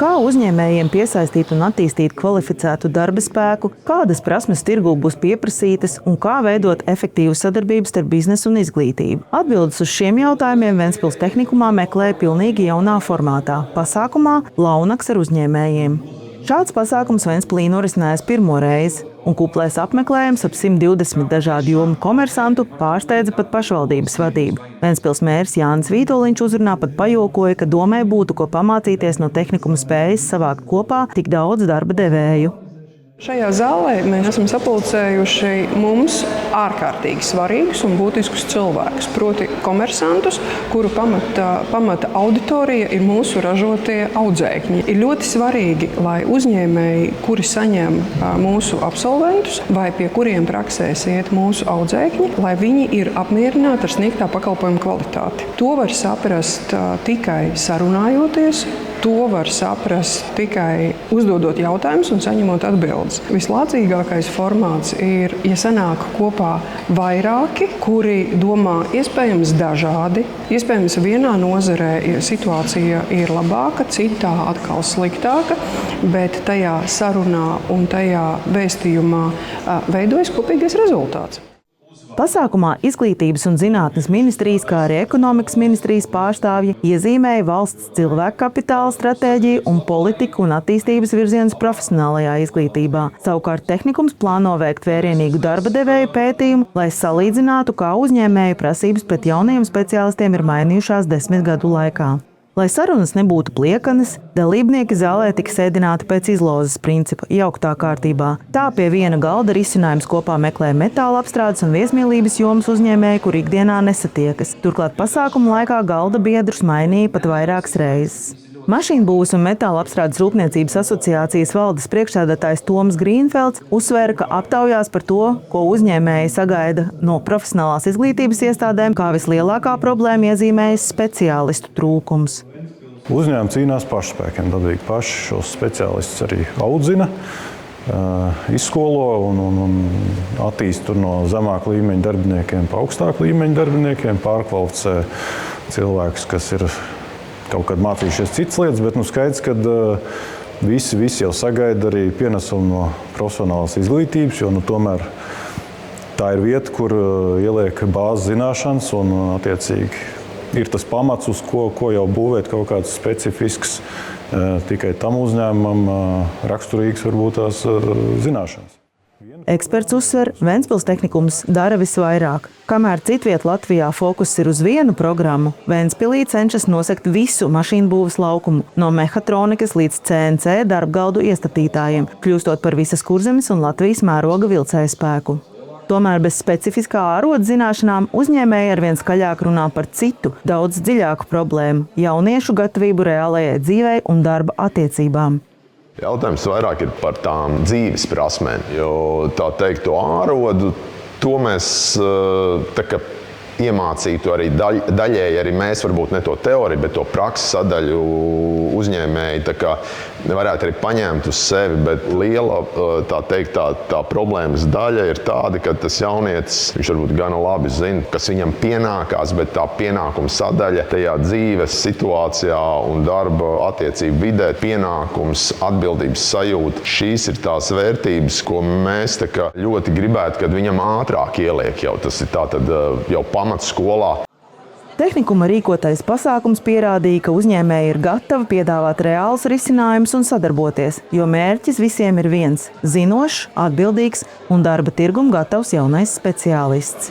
Kā uzņēmējiem piesaistīt un attīstīt kvalificētu darba spēku, kādas prasmes tirgū būs pieprasītas un kā veidot efektīvu sadarbību starp biznesu un izglītību? Atbildes uz šiem jautājumiem Ventspils tehnikumā meklēja pilnīgi jaunā formātā – pasākumā Launaks ar uzņēmējiem. Šāds pasākums Ventspilī norisinājās pirmo reizi, un kuplais apmeklējums ap 120 dažādu jomu komersantu pārsteidza pat pašvaldības vadību. Ventspils mērs Jānis Vītoliņš uzrunā pat pajokoja, ka domai būtu ko pamācīties no tehnikuma spējas savākt kopā tik daudz darba devēju. Šajā zālē mēs esam sapulcējuši mums ārkārtīgi svarīgus un būtiskus cilvēkus, proti komersantus, kuru pamata auditorija ir mūsu ražotie audzēkņi. Ir ļoti svarīgi, lai uzņēmēji, kuri saņem mūsu absolventus vai pie kuriem praksēs iet mūsu audzēkņi, lai viņi ir apmierināti ar sniegtā pakalpojuma kvalitāti. To var saprast tikai sarunājoties. To var saprast tikai uzdodot jautājumus un saņemot atbildes. Vislācīgākais formāts ir, ja sanāk kopā vairāki, kuri domā iespējams dažādi. Iespējams, vienā nozarē situācija ir labāka, citā atkal sliktāka, bet tajā sarunā un tajā vēstījumā veidojas kopīgais rezultāts. Pasākumā Izglītības un zinātnes ministrijas, kā arī ekonomikas ministrijas pārstāvji iezīmēja valsts cilvēku kapitāla stratēģiju un politiku un attīstības virzienus profesionālajā izglītībā. Savukārt tehnikums plāno veikt vērienīgu darba devēju pētījumu, lai salīdzinātu, kā uzņēmēju prasības pret jaunajiem speciālistiem ir mainījušās 10 gadu laikā. Lai sarunas nebūtu pliekanas, dalībnieki zālē tika sēdināti pēc izlozes principa, jauktā kārtībā. Tā pie viena galda risinājums kopā meklē metāla apstrādes un viesmīlības jomas uzņēmēji, kur ikdienā nesatiekas. Turklāt pasākuma laikā galda biedrus mainīja pat vairākas reizes. Mašīnbūves un metāla apstrādes rūpniecības asociācijas valdes priekšsēdētājs Toms Grīnfelds uzsvēra, ka aptaujās par to, ko uzņēmēji sagaida no profesionālās izglītības iestādēm, kā vislielākā problēma iezīmējas speciālistu trūkums. Uzņēmumi cīnās pašspēkiem, dabīgi paši šos speciālistus arī audzina, izskolo un attīst no zemāka līmeņa darbiniekiem pa augstāku līmeņa darbiniekiem, pārkvalificē cilvēkus, kas ir kaut kad mācījušies citas lietas, bet skaidrs, ka visi jau sagaida arī pienesumu no profesionālās izglītības, jo tomēr tā ir vieta, kur ieliek bāzes zināšanas un attiecīgi ir tas pamats, uz ko jau būvēt kaut kāds specifisks, tikai tam uzņēmumam raksturīgs varbūt tās zināšanas. Eksperts uzsver, Ventspils tehnikums dara visvairāk. Kamēr citviet Latvijā fokus ir uz vienu programmu, Ventspilī cenšas nosegt visu mašīnbūves laukumu, no mehatronikas līdz CNC darbgaldu iestatītājiem, kļūstot par visas Kurzemes un Latvijas mēroga vilcējspēku. Tomēr bez specifiskā ārodu zināšanām uzņēmēji arvien skaļāk runā par citu, daudz dziļāku problēmu – jauniešu gatavību reālajai dzīvei un darba attiecībām. Jautājums vairāk ir par tām dzīves prasmēm, jo tā teikt to ārodu, to mēs iemācītu arī daļēji, arī mēs varbūt ne to teoriju, bet to prakses sadaļu uzņēmēji varētu arī paņemt uz sevi, bet liela tā problēmas daļa ir tāda, ka tas jaunietis, viņš varbūt gana labi zina, kas viņam pienākās, bet tā pienākuma sadaļa tajā dzīves situācijā un darba attiecību vidē, pienākums, atbildības sajūta, šīs ir tās vērtības, ko mēs ļoti gribētu, kad viņam ātrāk ieliek jau. Tas ir tātad jau pamatskolā. Tehnikuma rīkotais pasākums pierādīja, ka uzņēmēji ir gatavi piedāvāt reālus risinājumus un sadarboties, jo mērķis visiem ir viens – zinošs, atbildīgs un darba tirgum gatavs jaunais speciālists.